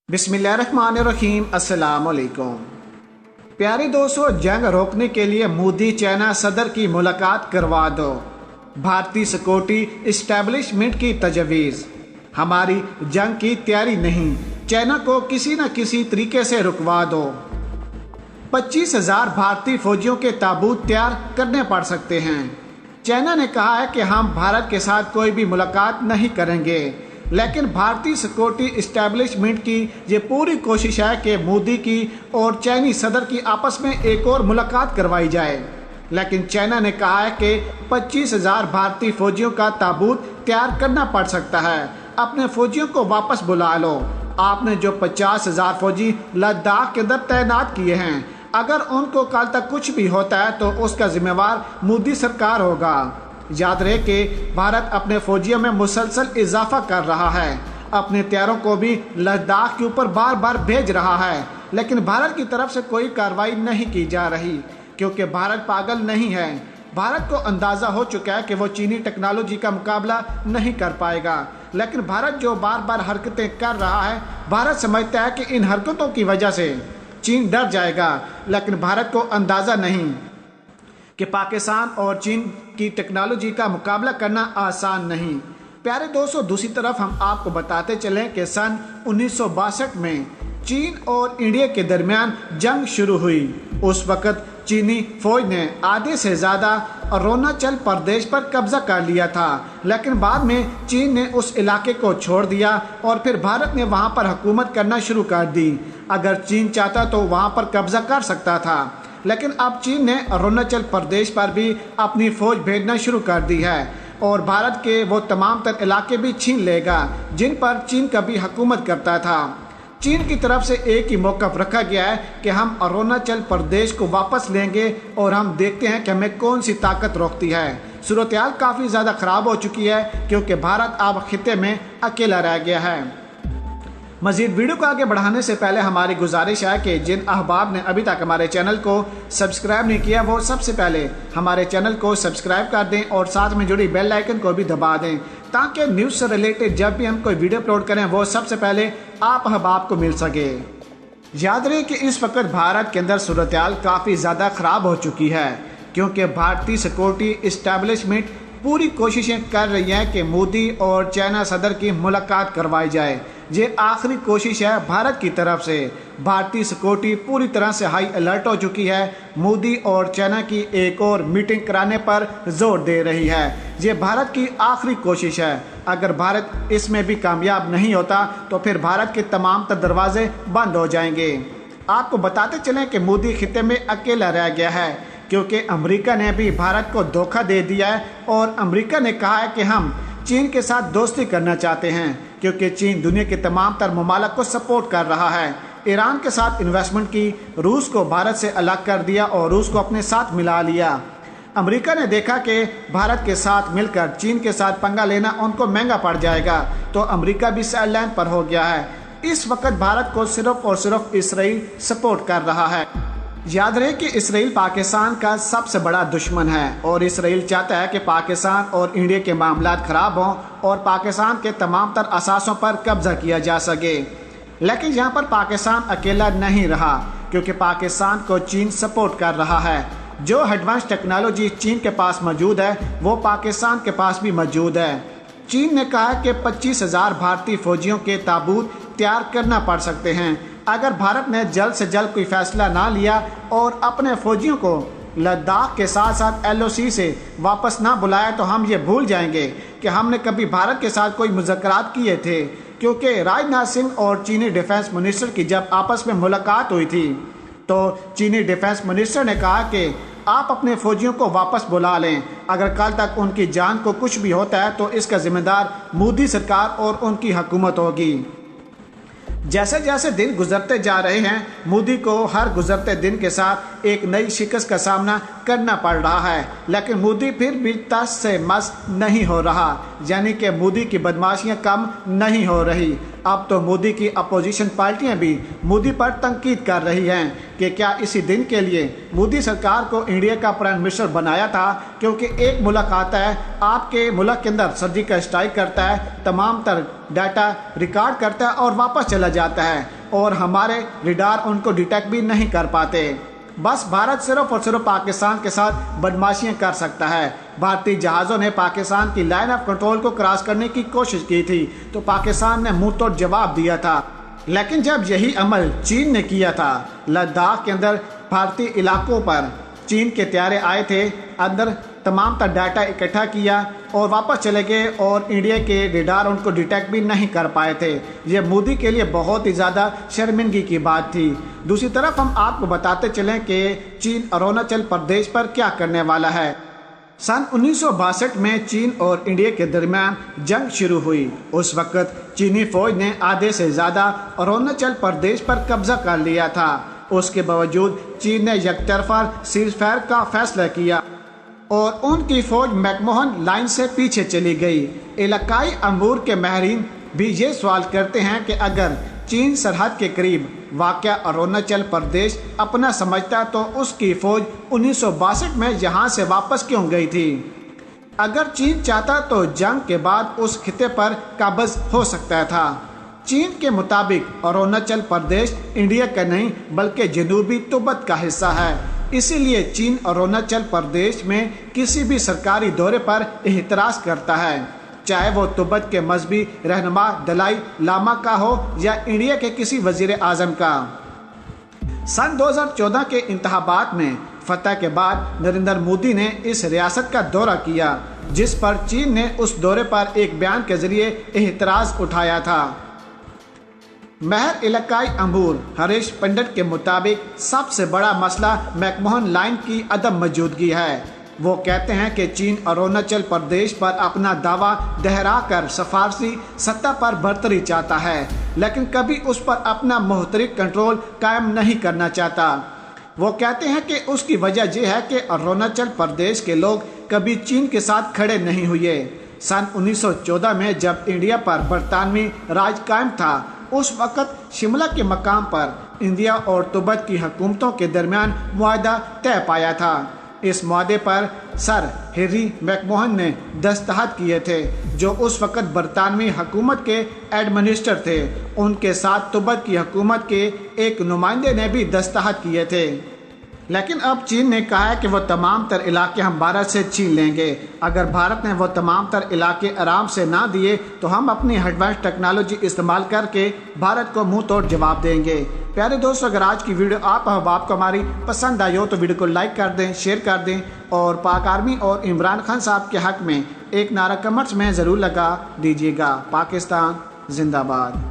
बिस्मिल्लाहिर्रहमानिर्रहीम। अस्सलाम वालेकुम। प्यारे दोस्तों, जंग रोकने के लिए मोदी चाइना सदर की मुलाकात करवा दो। भारतीय सिक्योरिटी इस्टेब्लिशमेंट की तजवीज़। हमारी जंग की तैयारी नहीं, चाइना को किसी न किसी तरीके से रुकवा दो। 25,000 भारतीय फौजियों के ताबूत तैयार करने पड़ सकते हैं। चाइना ने कहा है कि हम भारत के साथ कोई भी मुलाकात नहीं करेंगे, लेकिन भारतीय सिक्योरिटी इस्टेब्लिशमेंट की ये पूरी कोशिश है कि मोदी की और चाइनीज सदर की आपस में एक और मुलाकात करवाई जाए। लेकिन चाइना ने कहा है कि 25,000 भारतीय फौजियों का ताबूत तैयार करना पड़ सकता है। अपने फौजियों को वापस बुला लो। आपने जो 50,000 फौजी लद्दाख के अंदर तैनात किए हैं, अगर उनको कल तक कुछ भी होता है तो उसका जिम्मेवार मोदी सरकार होगा। याद रहे कि भारत अपने फौजियों में मुसलसल इजाफा कर रहा है, अपने तैयारों को भी लद्दाख के ऊपर बार बार भेज रहा है, लेकिन भारत की तरफ से कोई कार्रवाई नहीं की जा रही, क्योंकि भारत पागल नहीं है। भारत को अंदाज़ा हो चुका है कि वो चीनी टेक्नोलॉजी का मुकाबला नहीं कर पाएगा, लेकिन भारत जो बार बार हरकतें कर रहा है, भारत समझता है कि इन हरकतों की वजह से चीन डर जाएगा, लेकिन भारत को अंदाज़ा नहीं कि पाकिस्तान और चीन की टेक्नोलॉजी का मुकाबला करना आसान नहीं। प्यारे दोस्तों, दूसरी तरफ हम आपको बताते चलें कि सन 1962 में चीन और इंडिया के दरमियान जंग शुरू हुई। उस वक़्त चीनी फौज ने आधे से ज़्यादा अरुणाचल प्रदेश पर कब्जा कर लिया था, लेकिन बाद में चीन ने उस इलाके को छोड़ दिया और फिर भारत ने वहां पर हुकूमत करना शुरू कर दी। अगर चीन चाहता तो वहां पर कब्जा कर सकता था, लेकिन अब चीन ने अरुणाचल प्रदेश पर भी अपनी फौज भेजना शुरू कर दी है और भारत के वो तमाम तर इलाके भी छीन लेगा जिन पर चीन कभी हुकूमत करता था। चीन की तरफ से एक ही मौक़िफ़ रखा गया है कि हम अरुणाचल प्रदेश को वापस लेंगे और हम देखते हैं कि हमें कौन सी ताकत रोकती है। सूरत-ए-हाल काफ़ी ज़्यादा ख़राब हो चुकी है, क्योंकि भारत अब खित्ते में अकेला रह गया है। मज़ीद वीडियो को आगे बढ़ाने से पहले हमारी गुजारिश है कि जिन अहबाब ने अभी तक हमारे चैनल को सब्सक्राइब नहीं किया, वो सबसे पहले हमारे चैनल को सब्सक्राइब कर दें और साथ में जुड़ी बेल आइकन को भी दबा दें, ताकि न्यूज़ से रिलेटेड जब भी हम कोई वीडियो अपलोड करें वो सबसे पहले आप अहबाब को मिल सके। याद रहे कि इस वक्त भारत के अंदर सूरत-ए-हाल काफ़ी ज़्यादा ख़राब हो चुकी है, क्योंकि भारतीय सिक्योरिटी इस्टेब्लिशमेंट पूरी कोशिशें कर रही है कि मोदी और चाइना सदर की मुलाकात करवाई जाए। ये आखिरी कोशिश है भारत की तरफ से। भारतीय सिक्योरिटी पूरी तरह से हाई अलर्ट हो चुकी है। मोदी और चाइना की एक और मीटिंग कराने पर जोर दे रही है। ये भारत की आखिरी कोशिश है। अगर भारत इसमें भी कामयाब नहीं होता तो फिर भारत के तमाम दरवाजे बंद हो जाएंगे। आपको बताते चलें कि मोदी खित्ते में अकेला रह गया है, क्योंकि अमेरिका ने भी भारत को धोखा दे दिया है और अमेरिका ने कहा है कि हम चीन के साथ दोस्ती करना चाहते हैं, क्योंकि चीन दुनिया के तमाम तर ममालिक को सपोर्ट कर रहा है। ईरान के साथ इन्वेस्टमेंट की, रूस को भारत से अलग कर दिया और रूस को अपने साथ मिला लिया। अमेरिका ने देखा कि भारत के साथ मिलकर चीन के साथ पंगा लेना उनको महंगा पड़ जाएगा, तो अमेरिका भी साइडलाइन पर हो गया है। इस वक्त भारत को सिर्फ और सिर्फ इसराइल सपोर्ट कर रहा है। याद रहे कि इसराइल पाकिस्तान का सबसे बड़ा दुश्मन है और इसराइल चाहता है कि पाकिस्तान और इंडिया के मामलात ख़राब हों और पाकिस्तान के तमाम तर असासों पर कब्जा किया जा सके। लेकिन यहाँ पर पाकिस्तान अकेला नहीं रहा, क्योंकि पाकिस्तान को चीन सपोर्ट कर रहा है। जो एडवांस टेक्नोलॉजी चीन के पास मौजूद है वो पाकिस्तान के पास भी मौजूद है। चीन ने कहा कि 25,000 भारतीय फौजियों के ताबूत तैयार करना पड़ सकते हैं। अगर भारत ने जल्द से जल्द कोई फैसला ना लिया और अपने फौजियों को लद्दाख के साथ साथ LOC से वापस ना बुलाया, तो हम ये भूल जाएंगे कि हमने कभी भारत के साथ कोई मुज़ाकरात किए थे। क्योंकि राजनाथ सिंह और चीनी डिफेंस मिनिस्टर की जब आपस में मुलाकात हुई थी, तो चीनी डिफेंस मिनिस्टर ने कहा कि आप अपने फौजियों को वापस बुला लें। अगर कल तक उनकी जान को कुछ भी होता है तो इसका जिम्मेदार मोदी सरकार और उनकी हुकूमत होगी। जैसे जैसे दिन गुजरते जा रहे हैं, मोदी को हर गुजरते दिन के साथ एक नई शिकस्त का सामना करना पड़ रहा है, लेकिन मोदी फिर भी तस से मस नहीं हो रहा, यानी कि मोदी की बदमाशियां कम नहीं हो रही। अब तो मोदी की अपोजिशन पार्टियां भी मोदी पर तनकीद कर रही हैं कि क्या इसी दिन के लिए मोदी सरकार को इंडिया का प्राइम मिनिस्टर बनाया था, क्योंकि एक मुल्क आता है आपके मुल्क के अंदर सर्जिकल स्ट्राइक करता है, तमाम तर डाटा रिकॉर्ड करता है और वापस चला जाता है। और हमारे रडार उनको डिटेक्ट भी नहीं कर पाते। बस भारत सिर्फ और सिर्फ पाकिस्तान के साथ बदमाशियां कर सकता है। भारतीय जहाज़ों ने पाकिस्तान की लाइन ऑफ कंट्रोल को क्रॉस करने की कोशिश की थी तो पाकिस्तान ने मुंह तोड़ जवाब दिया था। लेकिन जब यही अमल चीन ने किया था, लद्दाख के अंदर भारतीय इलाकों पर चीन के त्यारे आए थे, अंदर तमाम का डाटा इकट्ठा किया और वापस चले गए और इंडिया के रडार उनको डिटेक्ट भी नहीं कर पाए थे। ये मोदी के लिए बहुत ही ज़्यादा शर्मिंदगी की बात थी। दूसरी तरफ हम आपको बताते चलें कि चीन अरुणाचल प्रदेश पर क्या करने वाला है। सन 1962 में चीन और इंडिया के दरमियान जंग शुरू हुई। उस वक्त चीनी फौज ने आधे से ज़्यादा अरुणाचल प्रदेश पर कब्जा कर लिया था। उसके बावजूद चीन ने यकतरफा सीज़फायर का फैसला किया और उनकी फौज मैकमोहन लाइन से पीछे चली गई। इलाकाई अमूर के माहिरीन भी ये सवाल करते हैं कि अगर चीन सरहद के करीब वाक़या अरुणाचल प्रदेश अपना समझता तो उसकी फौज 1962 में यहाँ से वापस क्यों गई थी। अगर चीन चाहता तो जंग के बाद उस खिते पर काबज़ हो सकता था। चीन के मुताबिक अरुणाचल प्रदेश इंडिया का नहीं बल्कि जनूबी तिब्बत का हिस्सा है। इसीलिए चीन अरुणाचल प्रदेश में किसी भी सरकारी दौरे पर एहतराज करता है, चाहे वो तिब्बत के मजहबी रहनुमा दलाई लामा का हो या इंडिया के किसी वजीर आजम का। सन 2014 के इंतखाबात में फतह के बाद नरेंद्र मोदी ने इस रियासत का दौरा किया, जिस पर चीन ने उस दौरे पर एक बयान के जरिए एहतराज उठाया था। महर इलाकाई अमूर हरीश पंडित के मुताबिक सबसे बड़ा मसला मैकमोहन लाइन की अदम मौजूदगी है। वो कहते हैं कि चीन अरुणाचल प्रदेश पर अपना दावा दोहराकर सफारसी सत्ता पर बरतरी चाहता है, लेकिन कभी उस पर अपना मुहतरिक कंट्रोल कायम नहीं करना चाहता। वो कहते हैं कि उसकी वजह यह है कि अरुणाचल प्रदेश के लोग कभी चीन के साथ खड़े नहीं हुए। सन 1914 में जब इंडिया पर बरतानवी राज कायम था, उस वक़्त शिमला के मकाम पर इंडिया और तिब्बत की हुकूमतों के दरमियान मुआहदा तय पाया था। इस मुआहदे पर सर हेनरी मैकमोहन ने दस्तखत किए थे, जो उस वक़्त बरतानवी हुकूमत के एडमिनिस्ट्रेटर थे। उनके साथ तिब्बत की हुकूमत के एक नुमाइंदे ने भी दस्तखत किए थे। लेकिन अब चीन ने कहा है कि वो तमाम तर इलाके हम भारत से छीन लेंगे। अगर भारत ने वो तमाम तर इलाके आराम से ना दिए तो हम अपनी एडवांस टेक्नोलॉजी इस्तेमाल करके भारत को मुंह तोड़ जवाब देंगे। प्यारे दोस्तों, अगर आज की वीडियो आपको हमारी पसंद आई हो तो वीडियो को लाइक कर दें, शेयर कर दें और पाक आर्मी और इमरान खान साहब के हक में एक नारा कमेंट्स में ज़रूर लगा दीजिएगा। पाकिस्तान जिंदाबाद।